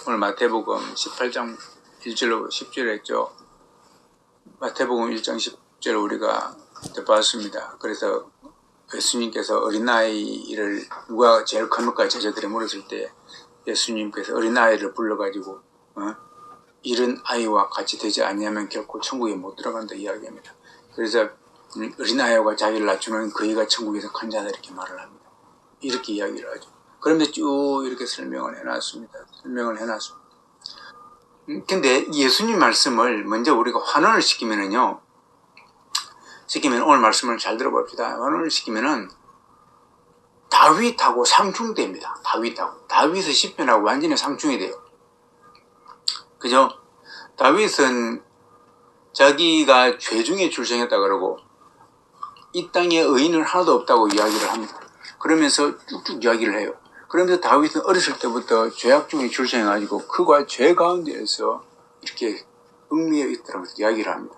오늘 마태복음 18장 1절로 10절 했죠. 마태복음 1장 10절 우리가 봤습니다. 그래서 예수님께서 어린아이를 누가 제일 겁니까? 제자들이 물었을 때 예수님께서 어린아이를 불러가지고 이런 아이와 같이 되지 아니하면 결코 천국에 못 들어간다 이야기합니다. 그래서 어린아이와 자기를 낮추는 그이가 천국에서 큰 자다 이렇게 말을 합니다. 이렇게 이야기를 하죠. 그런데 쭉 이렇게 설명을 해놨습니다. 근데 예수님 말씀을 먼저 우리가 환원을 시키면 오늘 말씀을 잘 들어봅시다. 환원을 시키면은 다윗하고 상충됩니다. 다윗의 시편하고 완전히 상충이 돼요. 그죠? 다윗은 자기가 죄중에 출생했다 그러고 이 땅에 의인은 하나도 없다고 이야기를 합니다. 그러면서 쭉쭉 이야기를 해요. 그러면서 다윗은 어렸을 때부터 죄악 중에 출생해가지고 그가 죄 가운데에서 이렇게 얽매여 있더라고 이야기를 합니다.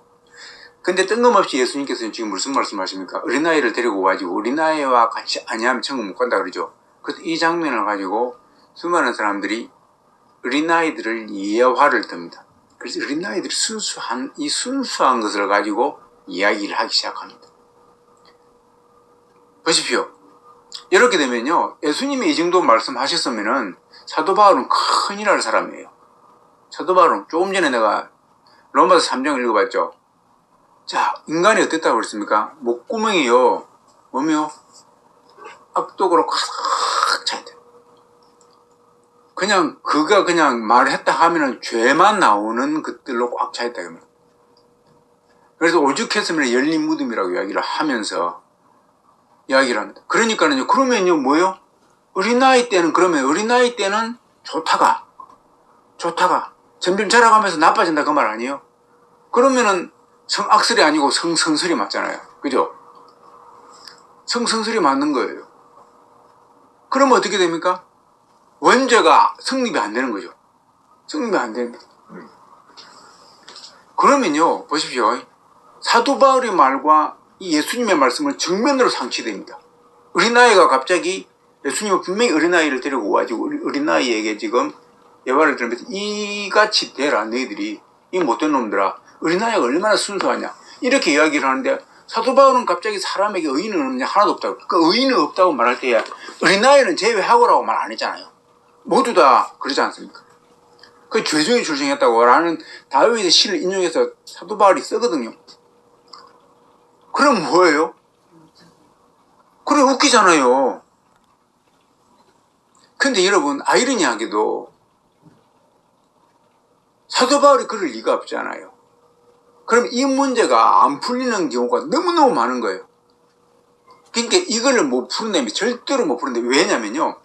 근데 뜬금없이 예수님께서는 지금 무슨 말씀하십니까? 어린아이를 데리고 가지고 어린아이와 같이 아니하면 천국 못 간다 그러죠. 그래서 이 장면을 가지고 수많은 사람들이 어린아이들을 예화를 듭니다. 그래서 어린아이들이 순수한 것을 가지고 이야기를 하기 시작합니다. 보십시오. 이렇게 되면요, 예수님이 이 정도 말씀하셨으면은 사도 바울은 큰일 날 사람이에요. 사도 바울은 조금 전에 내가 로마서 3장 읽어봤죠. 자, 인간이 어땠다고 그랬습니까? 목구멍이요, 뭐며? 악독으로 가득 차있다. 그가 말했다 하면은 죄만 나오는 것들로 꽉 차있다. 그래서 오죽했으면 열린 무덤이라고 이야기를 하면서 이야기를 합니다. 그러면요, 뭐요? 어린아이 때는 좋다가 점점 자라가면서 나빠진다 그 말 아니에요? 그러면은 성악설이 아니고 성선설이 맞잖아요. 그죠? 성선설이 맞는 거예요. 그러면 어떻게 됩니까? 원죄가 성립이 안 되는 거죠. 성립이 안 됩니다. 그러면요, 보십시오. 사도 바울의 말과 이 예수님의 말씀은 정면으로 상치됩니다. 어린아이가 갑자기 예수님은 분명히 어린아이를 데리고 와가지고 어린아이에게 지금 예화를 들으면서 이같이 되라 너희들이 이 못된 놈들아 어린아이가 얼마나 순수하냐 이렇게 이야기를 하는데 사도 바울은 갑자기 사람에게 의인은 없냐 하나도 없다고. 그 의인은 없다고 말할 때에 어린아이는 제외하고라고 말 안 했잖아요. 모두 다 그러지 않습니까? 그 죄중에 출생했다고 라는 다윗의 시를 인용해서 사도 바울이 쓰거든요. 그럼 뭐예요? 그래 웃기잖아요. 근데 여러분 아이러니하게도 사도 바울이 그럴 리가 없잖아요. 그럼 이 문제가 안 풀리는 경우가 너무너무 많은 거예요. 그러니까 이거를 못 푸는데 절대로 못 푸는데 왜냐면요.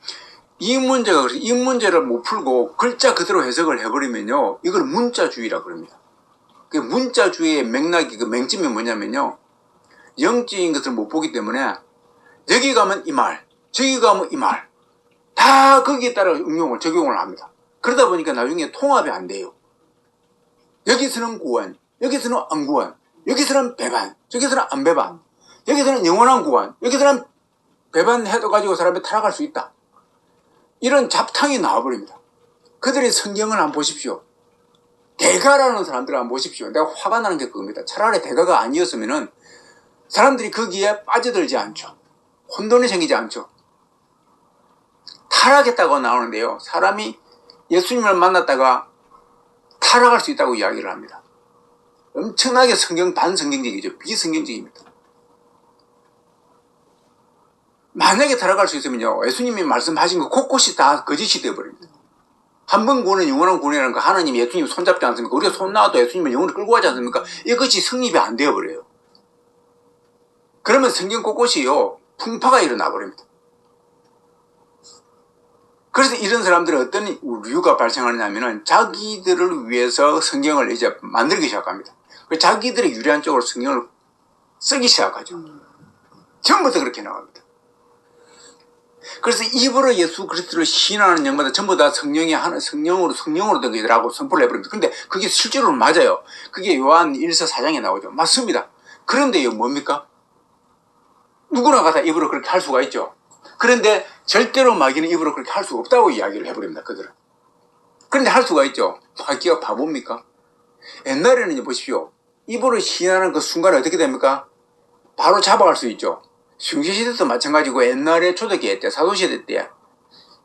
이 문제를 못 풀고 글자 그대로 해석을 해버리면요. 이걸 문자주의라고 그럽니다. 그 문자주의의 맥락이 그 맹점이 뭐냐면요. 영적인 것을 못 보기 때문에 여기 가면 이 말, 저기 가면 이 말, 다 거기에 따라 적용을 합니다. 그러다 보니까 나중에 통합이 안 돼요. 여기서는 구원, 여기서는 안 구원, 여기서는 배반, 저기서는 안 배반, 여기서는 영원한 구원, 여기서는 배반해도 가지고 사람이 타락할 수 있다. 이런 잡탕이 나와버립니다. 그들의 성경을 한번 보십시오. 대가라는 사람들을 한번 보십시오. 내가 화가 나는 게 그겁니다. 차라리 대가가 아니었으면은 사람들이 거기에 빠져들지 않죠. 혼돈이 생기지 않죠. 타락했다고 나오는데요. 사람이 예수님을 만났다가 타락할 수 있다고 이야기를 합니다. 엄청나게 반성경적이죠. 비성경적입니다. 만약에 타락할 수 있으면요. 예수님이 말씀하신 거 곳곳이 다 거짓이 되어버립니다. 한 번 구원은 영원한 구원이라는 거 하나님 예수님 손잡지 않습니까? 우리가 손 놔도 예수님을 영원히 끌고 가지 않습니까? 이것이 성립이 안 되어버려요. 그러면 성경 곳곳이요. 풍파가 일어나 버립니다. 그래서 이런 사람들은 어떤 이유가 발생하느냐면은 자기들을 위해서 성경을 이제 만들기 시작합니다. 자기들의 유리한 쪽으로 성경을 쓰기 시작하죠. 전부 다 그렇게 나갑니다. 그래서 입으로 예수 그리스도를 시인하는 영마다 전부 다 성령으로 된 것이라고 선포를 해버립니다. 근데 그게 실제로는 맞아요. 그게 요한 1서 4장에 나오죠. 맞습니다. 그런데요, 뭡니까? 누구나 다 입으로 그렇게 할 수가 있죠. 그런데 절대로 마귀는 입으로 그렇게 할 수 없다고 이야기를 해버립니다. 그들은. 그런데 할 수가 있죠. 마귀가 바보입니까? 옛날에는 보십시오. 입으로 시인하는 그 순간에 어떻게 됩니까? 바로 잡아갈 수 있죠. 중세시대도 마찬가지고 옛날에 초대기에 때, 사도시대 때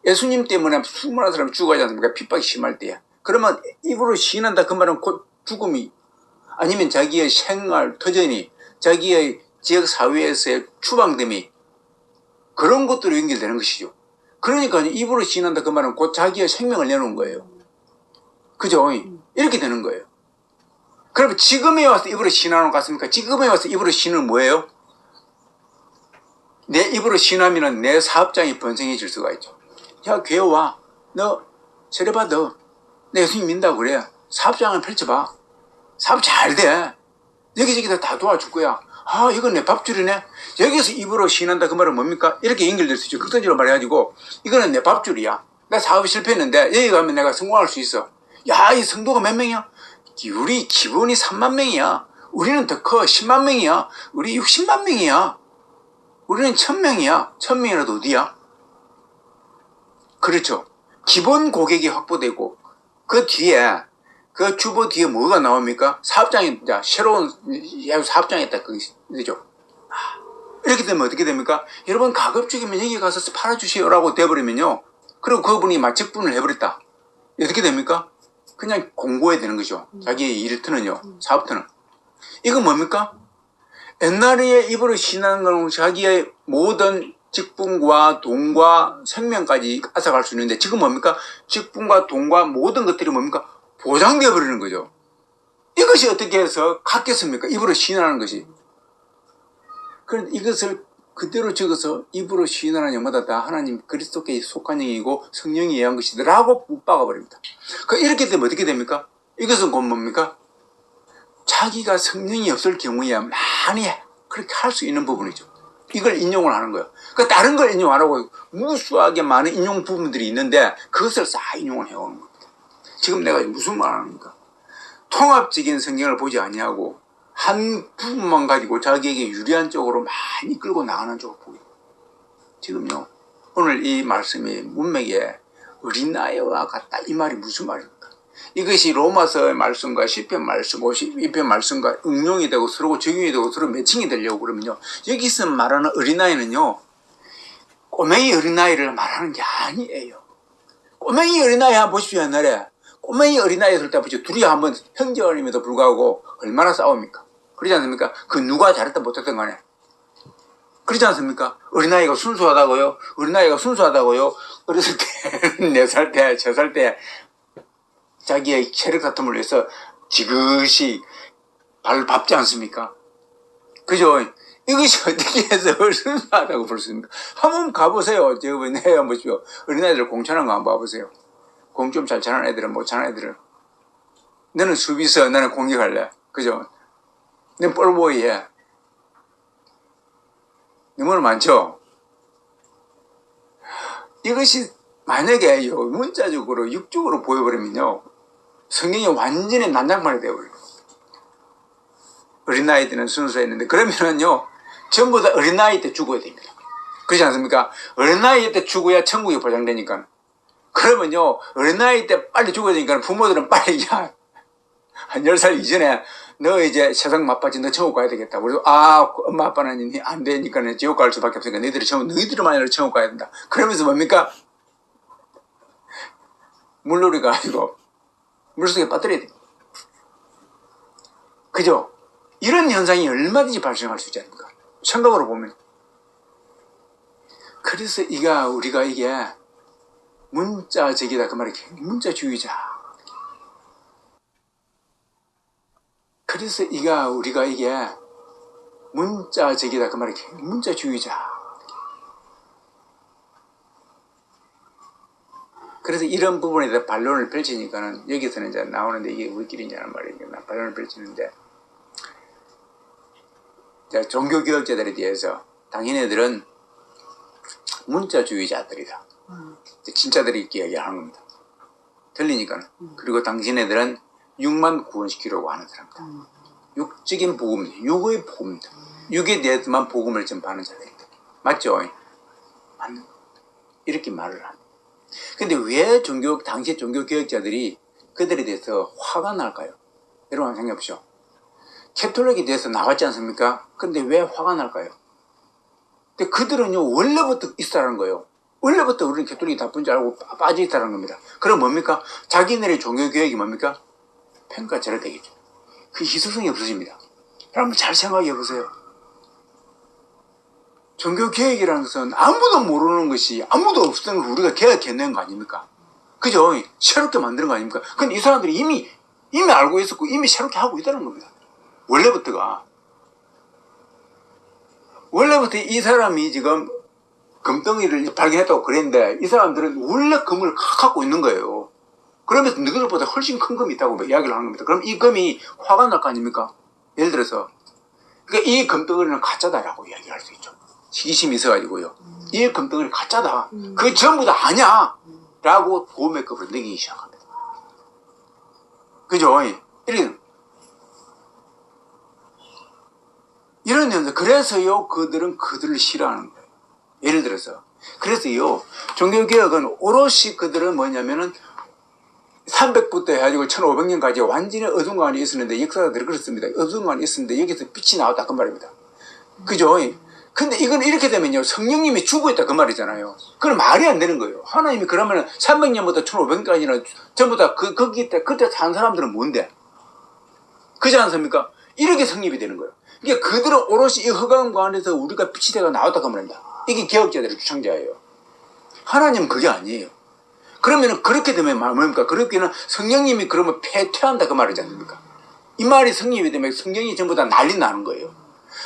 예수님 때문에 수많은 사람이 죽어가지 않습니까? 핍박이 심할 때야. 그러면 입으로 시인한다 그 말은 곧 죽음이, 아니면 자기의 생활, 터전이, 자기의 지역 사회에서의 추방됨이, 그런 것들로 연결되는 것이죠. 그러니까 입으로 시인한다 그 말은 곧 자기의 생명을 내놓은 거예요. 그죠? 이렇게 되는 거예요. 그러면 지금에 와서 입으로 시인하는 것 같습니까? 지금에 와서 입으로 시인은 뭐예요? 내 입으로 시인하면 내 사업장이 번성해질 수가 있죠. 야, 교회 와. 너 세례 받아. 내 예수님 믿는다고 그래. 사업장을 펼쳐봐. 사업 잘 돼. 여기저기 다 도와줄 거야. 아, 이건 내 밥줄이네. 여기서 입으로 시인한다 그 말은 뭡니까? 이렇게 연결될 수 있죠. 극단적으로 말해가지고 이거는 내 밥줄이야. 나 사업이 실패했는데 여기 가면 내가 성공할 수 있어. 야, 이 성도가 몇 명이야? 우리 기본이 3만 명이야. 우리는 더 커. 10만 명이야. 우리 60만 명이야. 우리는 1000명이야. 1000명이라도 어디야? 그렇죠. 기본 고객이 확보되고 그 뒤에 그 주보 뒤에 뭐가 나옵니까? 사업장이, 새로운 사업장이 있다. 그죠? 이렇게 되면 어떻게 됩니까? 여러분 가급적이면 여기 가서 팔아주세요라고 돼버리면요. 그리고 그분이 직분을 해버렸다. 어떻게 됩니까? 그냥 공고해야 되는 거죠. 자기의 일터는요. 사업터는. 이건 뭡니까? 옛날에 입으로 시인하는 건 자기의 모든 직분과 돈과 생명까지 앗아갈 수 있는데 지금 뭡니까? 직분과 돈과 모든 것들이 뭡니까? 보장되어 버리는 거죠. 이것이 어떻게 해서 갖겠습니까? 입으로 시인하는 것이. 그런데 이것을 그대로 적어서 입으로 시인하는 영마다 다 하나님 그리스도께 속한 영이고 성령이 예한 것이더라고 못 박아버립니다. 이렇게 되면 어떻게 됩니까? 이것은 곧 뭡니까? 자기가 성령이 없을 경우에 많이 그렇게 할 수 있는 부분이죠. 이걸 인용을 하는 거예요. 다른 걸 인용 안 하고 무수하게 많은 인용 부분들이 있는데 그것을 싹 인용을 해오는 겁니다. 지금 내가 무슨 말 합니까? 통합적인 성경을 보지 아니하고 한 부분만 가지고 자기에게 유리한 쪽으로 많이 끌고 나가는 쪽을 보게 돼요. 지금요, 오늘 이 말씀이 문맥에 어린아이와 같다 이 말이 무슨 말입니까? 이것이 로마서의 말씀과 시편 말씀, 52편 말씀과 응용이 되고 서로 적용이 되고 서로 매칭이 되려고 그러면요, 여기서 말하는 어린아이는요 꼬맹이 어린아이를 말하는 게 아니에요. 꼬맹이 어린아이 한번 보십시오. 옛날에 꼬맹이 어린아이 있을 때 보십시오. 둘이 한번 형제임에도 불구하고 얼마나 싸웁니까? 그러지 않습니까? 그 누가 잘했다 못했던 간에 그렇지 않습니까? 어린아이가 순수하다고요? 어린아이가 순수하다고요? 어렸을 때 4살 때 3살 때 자기의 체력 다툼을 위해서 지그시 발을 밟지 않습니까? 그죠? 이것이 어떻게 해서 순수하다고 볼 수 있습니까? 한번 가보세요. 저번에 한번 보십시오. 어린아이들 공 차는 거 한번 봐보세요. 공 좀 잘 차는 애들은 못 차는 애들은. 너는 수비서, 나는 공격할래. 그죠? 너는 볼보이해. 너무 많죠? 이것이 만약에 문자적으로, 육적으로 보여버리면요, 성경이 완전히 난장판이 되어버려요. 어린아이들은 순수했는데, 그러면은요, 전부 다 어린아이 때 죽어야 됩니다. 그렇지 않습니까? 어린아이 때 죽어야 천국이 보장되니까. 그러면요, 어린아이 때 빨리 죽어야 되니까 부모들은 빨리, 야, 한 10살 이전에 너 이제 세상 맛봤지, 너 천국 가야 되겠다. 그래서, 엄마 아빠는 안 되니까 지옥 갈 수밖에 없으니까 너희들만 아니라 천국 가야 된다. 그러면서 뭡니까? 물놀이가 아니고 물속에 빠뜨려야 됩니다. 그죠? 이런 현상이 얼마든지 발생할 수 있지 않습니까? 생각으로 보면. 그래서 우리가 이게 문자적이다 그 말이 문자주의자. 그래서 우리가 이게 문자적이다 그 말이 문자주의자. 그래서 이런 부분에 대해 반론을 펼치니까는 여기서는 이제 나오는데 이게 우리끼리냐는 말이에요. 반론을 펼치는데 종교개혁자들에 대해서 당신네들은 문자주의자들이다. 진짜들이 이야기하는 겁니다. 틀리니까는. 그리고 당신네들은 육만 구원시키려고 하는 사람이다. 육적인 복음, 육의 복음이다. 육에 대해서만 복음을 전파하는 자들이다. 맞죠? 맞는 겁니다. 이렇게 말을 합니다. 근데 왜 당시 종교개혁자들이 그들에 대해서 화가 날까요? 여러분 한번 생각해 보시오. 캐톨릭에 대해서 나왔지 않습니까? 근데 왜 화가 날까요? 근데 그들은요, 원래부터 있었다는 거예요. 원래부터 우리는 캐톨릭이 나쁜 줄 알고 빠져 있다는 겁니다. 그럼 뭡니까? 자기네의 종교개혁이 뭡니까? 평가 절대겠죠. 그 희소성이 없어집니다. 여러분 잘 생각해 보세요. 종교개혁이라는 것은 아무도 모르는 것이 아무도 없었던 걸 우리가 개혁해낸 거 아닙니까? 그죠? 새롭게 만드는 거 아닙니까? 근데 이 사람들이 이미 알고 있었고 이미 새롭게 하고 있다는 겁니다. 원래부터 이 사람이 지금 금덩이를 발견했다고 그랬는데 이 사람들은 원래 금을 갖고 있는 거예요. 그러면서 너희들보다 훨씬 큰 금이 있다고 이야기를 하는 겁니다. 그럼 이 금이 화가 날 거 아닙니까? 예를 들어서 그러니까 이 금덩이는 가짜다라고 이야기할 수 있죠. 시기심이 있어가지고요. 이 금덩이는 가짜다. 그게 전부 다 아니야. 라고 도매급을 내기 시작합니다. 그죠? 이런 현상. 그래서요, 그들을 싫어하는 거예요. 예를 들어서. 그래서요, 종교개혁은 오롯이 그들은 뭐냐면은 300부터 해가지고 1500년까지 완전히 어둠관이 있었는데, 역사가들이 그렇습니다. 어둠관이 있었는데, 여기서 빛이 나왔다. 그 말입니다. 그죠? 근데 이건 이렇게 되면요, 성령님이 죽어 있다. 그 말이잖아요. 그건 말이 안 되는 거예요. 하나님이 그러면 300년부터 1500년까지는 전부 다 그때 산 사람들은 뭔데? 그렇지 않습니까? 이렇게 성립이 되는 거예요. 그러니까 그들은 오롯이 이 흑암 안에서 우리가 빛이 되가 나왔다. 그 말입니다. 이게 개혁자들의 주창자예요. 하나님은 그게 아니에요. 그러면 그렇게 되면 뭡니까? 그렇게는 성령님이 그러면 패퇴한다. 그 말이지 않습니까? 이 말이 성립이 되면 성경이 전부 다 난리 나는 거예요.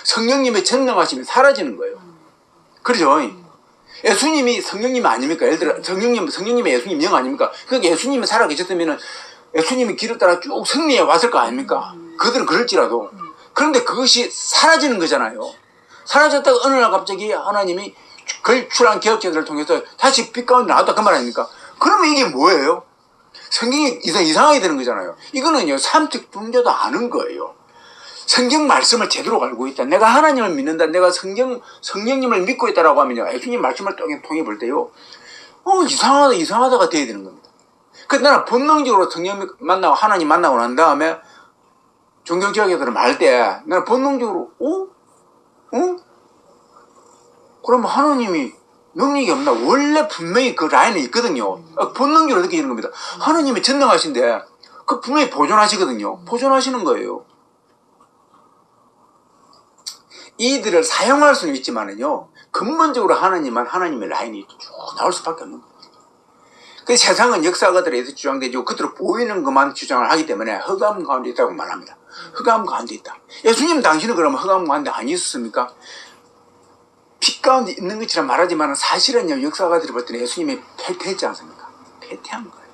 성령님의 전능하심이 사라지는 거예요. 그렇죠? 예수님이 성령님이 아닙니까? 예를 들어 성령님의 예수님 영 아닙니까? 그러니까 예수님이 살아계셨으면 예수님이 길을 따라 쭉 승리해 왔을 거 아닙니까? 그들은 그럴지라도. 그런데 그것이 사라지는 거잖아요. 사라졌다가 어느 날 갑자기 하나님이 걸출한 개혁자들을 통해서 다시 빛 가운데 나왔다. 그 말 아닙니까? 그러면 이게 뭐예요? 성경이 이상하게 되는 거잖아요. 이거는요, 삼특종자도 아는 거예요. 성경 말씀을 제대로 알고 있다. 내가 하나님을 믿는다. 내가 성령님을 믿고 있다라고 하면요, 예수님 말씀을 통해 볼 때요, 이상하다가 돼야 되는 겁니다. 그래서 나는 본능적으로 성령 만나고 하나님 만나고 난 다음에 종교개혁자들을 말 때 나는 본능적으로 그러면 하나님이 능력이 없나? 원래 분명히 그 라인에 있거든요. 본능적으로 느끼는 겁니다. 하나님이 전능하신데 그 분명히 보존하시거든요. 보존하시는 거예요. 이들을 사용할 수는 있지만은요, 근본적으로 하나님의 라인이 쭉 나올 수밖에 없는 거예요. 그 세상은 역사가들에 의해서 주장되죠. 그들은 보이는 것만 주장을 하기 때문에 흑암 가운데 있다고 말합니다. 흑암 가운데 있다. 예수님 당신은 그러면 흑암 가운데 안 있었습니까? 빛 가운데 있는 것처럼 말하지만 사실은요, 역사가들이 볼 때는 예수님이 패퇴했지 않습니까? 패퇴한 거예요.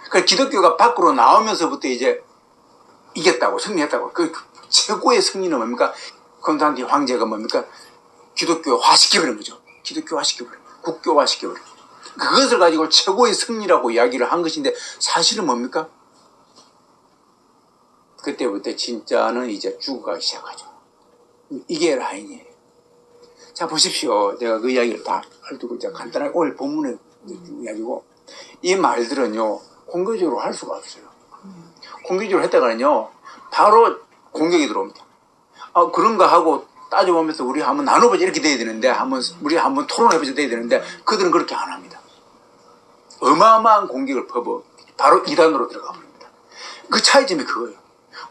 그러니까 기독교가 밖으로 나오면서부터 이제 이겼다고, 승리했다고. 그 최고의 승리는 뭡니까? 콘스탄틴 황제가 뭡니까? 기독교화시켜버린 거죠. 국교화시켜버린. 그것을 가지고 최고의 승리라고 이야기를 한 것인데 사실은 뭡니까? 그때부터 진짜는 이제 죽어가기 시작하죠. 이게 라인이에요. 자, 보십시오. 내가 그 이야기를 다 헐두고 간단하게 오늘 본문의 이야기고, 이 말들은요, 공개적으로 할 수가 없어요. 공개적으로 했다가는요, 바로 공격이 들어옵니다. 그런가 하고 따져보면서 우리 한번 나눠보자 이렇게 돼야 되는데, 우리 한번 토론해보자 돼야 되는데, 그들은 그렇게 안 합니다. 어마어마한 공격을 퍼부 바로 이단으로 들어가 버립니다. 그 차이점이 그거예요.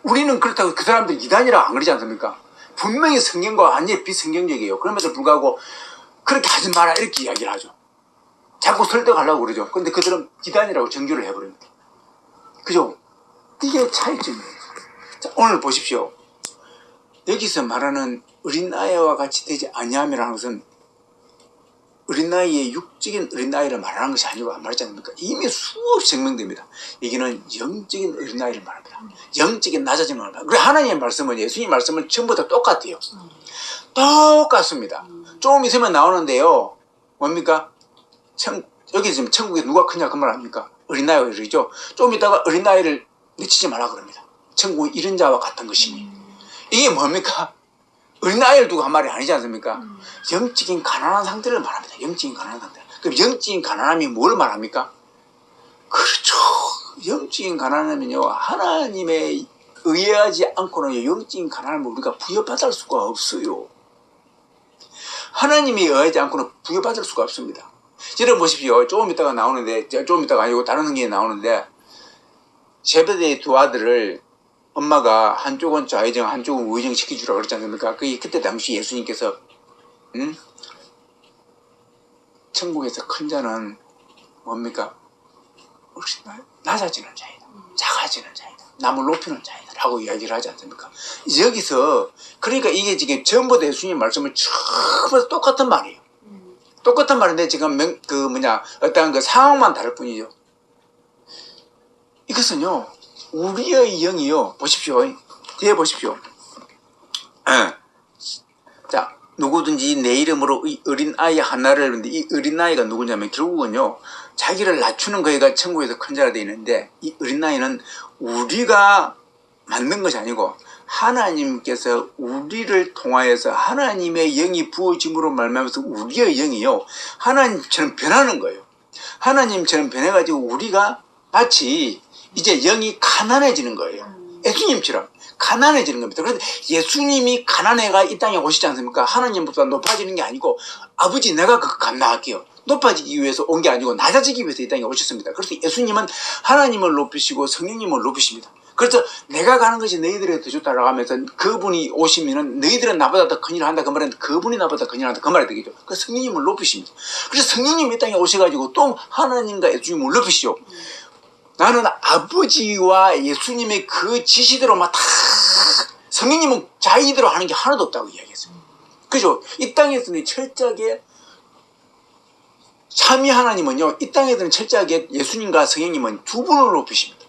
우리는 그렇다고 그 사람들 이단이라고 안 그러지 않습니까? 분명히 성경과 완전히 비성경적이에요. 그럼에도 불구하고 그렇게 하지 마라 이렇게 이야기를 하죠. 자꾸 설득하려고 그러죠. 근데 그들은 이단이라고 정죄를 해버립니다. 그죠? 이게 차이점이에요. 자, 오늘 보십시오. 여기서 말하는 어린 아이와 같이 되지 아니함이라는 것은 어린 나이의 육적인 어린 나이를 말하는 것이 아니고 말하지 않습니까? 이미 수없이 증명됩니다. 여기는 영적인 어린 나이를 말합니다. 영적인 낮아짐을 말합니다. 그리고 하나님의 말씀은, 예수님 말씀은 전부 다 똑같아요. 똑같습니다. 조금 있으면 나오는데요. 뭡니까? 여기 지금 천국에 누가 크냐 그 말 아닙니까? 어린 나이가 이러죠. 좀 있다가 어린 나이를 미치지 말라 그럽니다. 천국은 이른 자와 같은 것이니. 이게 뭡니까? 어린아이를 두고 한 말이 아니지 않습니까? 영적인 가난한 상태를 말합니다. 영적인 가난한 상태. 그럼 영적인 가난함이 뭘 말합니까? 그렇죠. 영적인 가난함은요, 하나님에 의해하지 않고는 영적인 가난함을 우리가 부여받을 수가 없어요. 하나님이 의하지 않고는 부여받을 수가 없습니다. 여러분 보십시오. 조금 있다가 나오는데, 조금 있다가 아니고 다른 성경에 나오는데, 제베데의 두 아들을 엄마가 한쪽은 좌회전, 한쪽은 우회전 시켜주라 그랬지 않습니까? 그때 당시 예수님께서, 천국에서 큰 자는 뭡니까? 훨씬 낮아지는 자이다. 작아지는 자이다. 남을 높이는 자이다. 라고 이야기를 하지 않습니까? 여기서, 그러니까 이게 지금 전부 다 예수님 말씀을 처음부터 똑같은 말이에요. 똑같은 말인데 지금 어떤 그 상황만 다를 뿐이죠. 이것은요, 우리의 영이요. 보십시오. 뒤에 보십시오. 자, 누구든지 내 이름으로 이 어린아이 하나를 했는데 이 어린아이가 누구냐면 결국은요, 자기를 낮추는 거가 천국에서 큰 자가 되어 있는데 이 어린아이는 우리가 만든 것이 아니고 하나님께서 우리를 통하여서 하나님의 영이 부어짐으로 말미암아서 우리의 영이요, 하나님처럼 변하는 거예요. 하나님처럼 변해가지고 우리가 마치 이제 영이 가난해지는 거예요. 예수님처럼 가난해지는 겁니다. 그런데 예수님이 가난해가 이 땅에 오시지 않습니까? 하나님보다 높아지는 게 아니고 아버지 내가 그거 감당할게요. 높아지기 위해서 온 게 아니고 낮아지기 위해서 이 땅에 오셨습니다. 그래서 예수님은 하나님을 높이시고 성령님을 높이십니다. 그래서 내가 가는 것이 너희들에게 더 좋다라고 하면서 그분이 오시면은 너희들은 나보다 더 큰 일을 한다 그 말은 그분이 나보다 큰 일을 한다 그 말이 되겠죠. 그 성령님을 높이십니다. 그래서 성령님이 이 땅에 오셔가지고 또 하나님과 예수님을 높이시죠. 나는 아버지와 예수님의 그 지시대로만 다 성령님은 자기대로 하는 게 하나도 없다고 이야기했어요. 그죠? 이 땅에서는 철저하게 삼위 하나님은요, 이 땅에서는 철저하게 예수님과 성령님은 두 분을 높이십니다.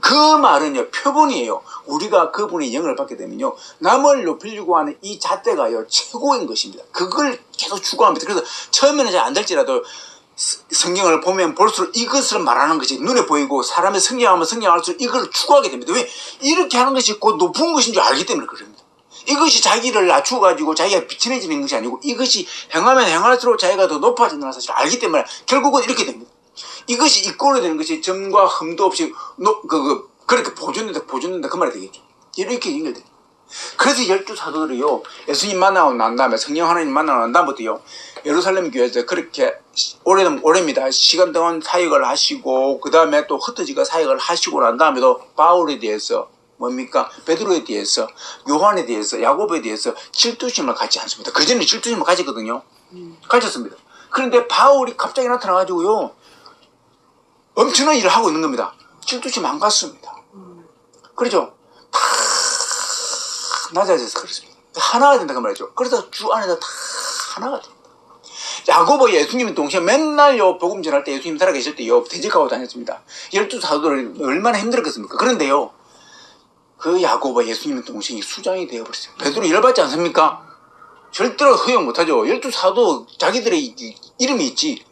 그 말은요, 표본이에요. 우리가 그분의 영을 받게 되면요, 남을 높이려고 하는 이 잣대가요, 최고인 것입니다. 그걸 계속 추구합니다. 그래서 처음에는 잘 안 될지라도 성경을 보면 볼수록 이것을 말하는 것이 눈에 보이고 사람의 성경하면 성경할수록 이걸 추구하게 됩니다. 왜? 이렇게 하는 것이 곧 높은 것인 줄 알기 때문에 그럽니다. 이것이 자기를 낮추어가지고 자기가 비천해지는 것이 아니고 이것이 행하면 행할수록 자기가 더 높아진다는 사실을 알기 때문에 결국은 이렇게 됩니다. 이것이 이꼴로 되는 것이 점과 흠도 없이 그렇게 보존된다 그 말이 되겠죠. 이렇게 연결돼요. 그래서 12사도들이요, 예수님 만나고 난 다음에 성령 하나님 만나고 난 다음부터요, 예루살렘 교회에서 그렇게 오래입니다. 시간 동안 사역을 하시고 그 다음에 또 흩어지가 사역을 하시고 난 다음에도 바울에 대해서 뭡니까? 베드로에 대해서, 요한에 대해서, 야고보에 대해서 질투심을 갖지 않습니다. 그전에 질투심을 가졌거든요. 가졌습니다. 그런데 바울이 갑자기 나타나가지고요, 엄청난 일을 하고 있는 겁니다. 질투심 안 갔습니다. 그렇죠? 다 낮아져서 그렇습니다. 하나가 된다 그 말이죠. 그래서 주 안에서 다 하나가 됩니다. 야고보 예수님 동시에 맨날요 복음 전할 때 예수님 살아 계실 때요 대적하고 다녔습니다. 12사도들이 얼마나 힘들었겠습니까? 그런데요, 그 야고보 예수님 동생이 수장이 되어버렸어요. 베드로 열받지 않습니까? 절대로 허용 못하죠. 12사도 자기들의 이름이 있지,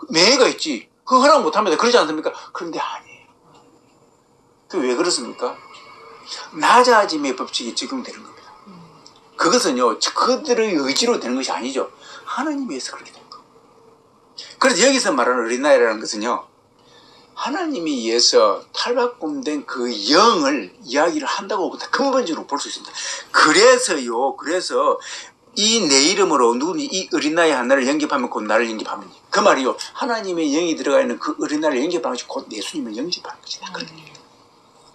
명예가 있지, 그 허락 못합니다. 그러지 않습니까? 그런데 아니에요. 그 왜 그렇습니까? 낮아짐의 법칙이 적용되는 겁니다. 그것은요, 그들의 의지로 되는 것이 아니죠. 하나님에 의해서 그렇게 된 거예요. 그래서 여기서 말하는 어린아이라는 것은요, 하나님에 의해서 탈바꿈된 그 영을 이야기를 한다고 근본적으로 볼 수 있습니다. 그래서 이 내 이름으로 누구니 이 어린아이 하나를 영접하면 곧 나를 영접하면, 그 말이요, 하나님의 영이 들어가 있는 그 어린아이를 영접하는 것이 곧 예수님을 영접하는 것이다.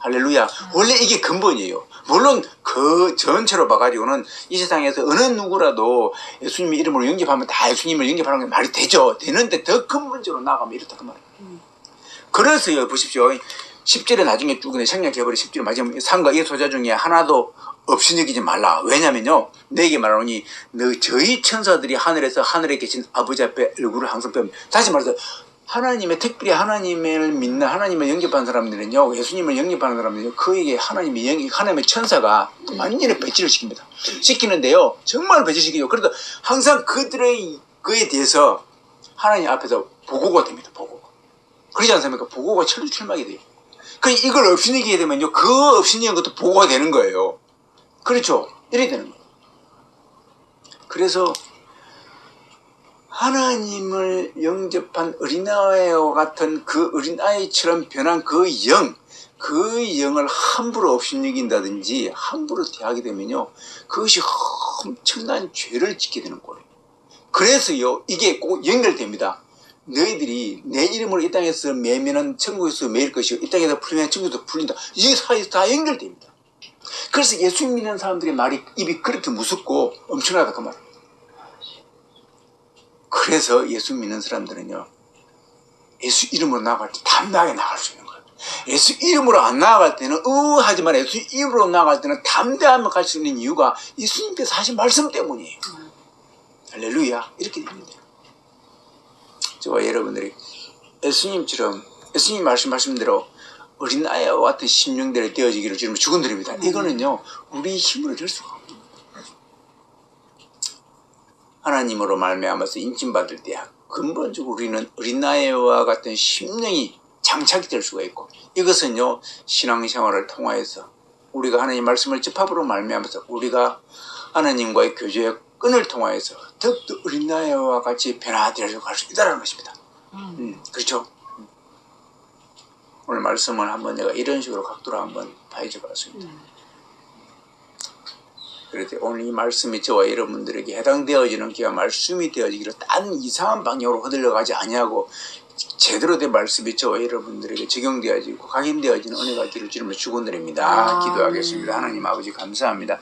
할렐루야. 원래 이게 근본이에요. 물론 그 전체로 봐가지고는 이 세상에서 어느 누구라도 예수님의 이름으로 영접하면 다 예수님을 영접하는 게 말이 되죠. 되는데 더 근본적으로 나가면 이렇다 그 말이에요. 그래서요, 보십시오. 10절에 나중에 쭉 생략해버린 10절 마지막 상과 이 소자 중에 하나도 없이 여기지 말라. 왜냐면요, 내게 말하노니 저희 천사들이 하늘에 계신 아버지 앞에 얼굴을 항상 펴. 다시 말해서 하나님의 특별히 하나님을 믿는 하나님을 영접하는 사람들은요, 예수님을 영접하는 사람들은요, 그에게 하나님의 천사가 완전히 배치를 시킵니다. 시키는데요, 정말 배치시키죠. 그래도 항상 그에 대해서 하나님 앞에서 보고가 됩니다. 보고가. 그러지 않습니까? 보고가 철두철미하게 돼요. 그러니까 이걸 업신이게 되면요, 그 업신이한 것도 보고가 되는 거예요. 그렇죠? 이렇게 되는 거예요. 그래서 하나님을 영접한 어린아이와 같은 그 어린아이처럼 변한 그 영을 함부로 업신여긴다든지 함부로 대하게 되면요, 그것이 엄청난 죄를 짓게 되는 거예요. 그래서요, 이게 꼭 연결됩니다. 너희들이 내 이름으로 이 땅에서 매면은 천국에서 매일 것이고 이 땅에서 풀리면 천국에서 풀린다. 이 사이에서 다 연결됩니다. 그래서 예수 믿는 사람들의 말이 입이 그렇게 무섭고 엄청나다 그 말입니다. 그래서 예수 믿는 사람들은요, 예수 이름으로 나아갈 때 담대하게 나아갈 수 있는 거예요. 예수 이름으로 안 나아갈 때는 하지만 예수 이름으로 나아갈 때는 담대하며 갈 수 있는 이유가 예수님께서 하신 말씀 때문이에요. 할렐루야. 이렇게 됩니다. 저와 여러분들이 예수님처럼 예수님 말씀하신 대로 어린아이와 같은 심령들이 되어지기를 주님 축원드립니다. 이거는요, 우리 힘으로 될 수가 없습니다. 하나님으로 말미암아서 인침받을 때 근본적으로 우리는 어린아이와 같은 심령이 장착이 될 수가 있고, 이것은요, 신앙생활을 통하여서 우리가 하나님 말씀을 접합으로 말미암아서 우리가 하나님과의 교제의 끈을 통하여서 더욱더 어린아이와 같이 변화되어서 갈 수 있다는 것입니다. 그렇죠? 오늘 말씀을 한번 내가 이런 식으로 각도로 한번 파헤쳐 봤습니다. 그래서 오늘 이 말씀이 저와 여러분들에게 해당되어지는 기가 말씀이 되어지기를 딴 이상한 방향으로 흐들러가지 아니하고 제대로 된 말씀이 저와 여러분들에게 적용되어지고 각인되어지는 은혜가 있기를 주님을 축원드립니다. 기도하겠습니다. 하나님 아버지 감사합니다.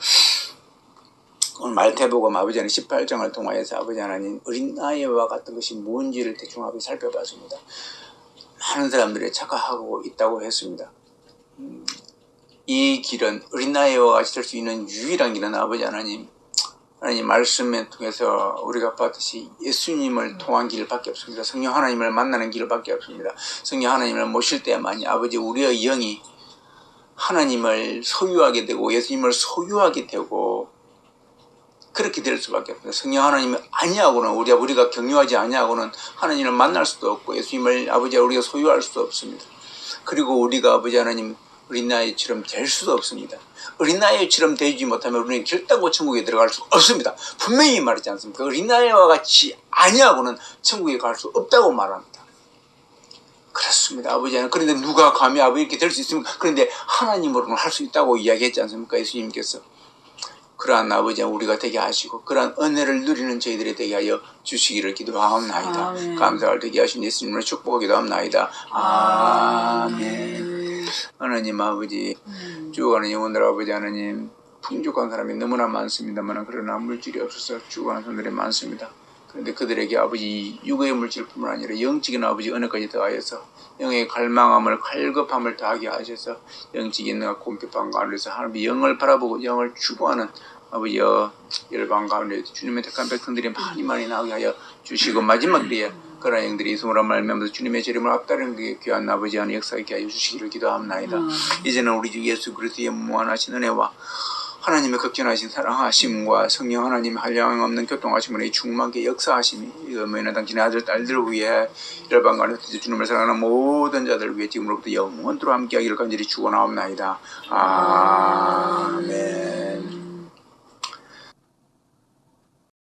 오늘 말태복음 아버지 하나님 18장을 통하여서 아버지 하나님 어린아이와 같은 것이 뭔지를 대충 한번 살펴봤습니다. 많은 사람들이 착각하고 있다고 했습니다. 이 길은 어린아이와 같이 될 수 있는 유일한 길은 아버지 하나님 말씀을 통해서 우리가 봤듯이 예수님을 통한 길밖에 없습니다. 성령 하나님을 만나는 길밖에 없습니다. 성령 하나님을 모실 때만이 아버지 우리의 영이 하나님을 소유하게 되고 예수님을 소유하게 되고 그렇게 될 수밖에 없습니다. 성령 하나님을 아니하고는 우리가 경유하지 아니하고는 하나님을 만날 수도 없고 예수님을 아버지 우리가 소유할 수도 없습니다. 그리고 우리가 아버지 하나님 어린아이처럼 될 수도 없습니다. 어린아이처럼 되지 못하면 우리는 결단코 천국에 들어갈 수 없습니다. 분명히 말하지 않습니까? 어린아이와 같이 아니하고는 천국에 갈 수 없다고 말합니다. 그렇습니다. 아버지 하나님. 그런데 누가 감히 아버지 이렇게 될 수 있습니까? 그런데 하나님으로는 할 수 있다고 이야기했지 않습니까? 예수님께서. 그러한 아버지 우리가 되게 하시고 그러한 은혜를 누리는 저희들이 되게 하여 주시기를 기도하옵나이다. 아멘. 감사를 되게 하신 예수님을 축복하기도 합나이다. 아멘. 하나님 아버지 죽어가는 영혼들 아버지 하나님 풍족한 사람이 너무나 많습니다만 그러나 물질이 없어서 죽어가는 사람들이 많습니다. 그런데 그들에게 아버지 육의 물질뿐만 아니라 영적인 아버지 은혜까지 더하여서 영의 갈망함을 갈급함을 더하게 하셔서 영적인 공평한 가운데서 하나님의 영을 바라보고 영을 추구하는 아버지 열방 가운데 주님의 택한 백성들이 많이 나오게 하여 주시고 마지막 때에 그런 영들이 이승으로 말미암아서 주님의 재림을 앞다리는 그 귀한 아버지 하나님 역사에 하여 주시기를 기도합나이다. 이제는 우리 주 예수 그리스도의 무한하신 은혜와 하나님의 극진하신 사랑하심과 성령 하나님의 한량없는 교통하심으로 이 충만하게 역사하심이 이거는 당신의 아들 딸들을 위해 열방 가운데 주님을 사랑하는 모든 자들을 위해 지금으로부터 영원토록 함께하기를 간절히 축원하옵나이다. 아멘.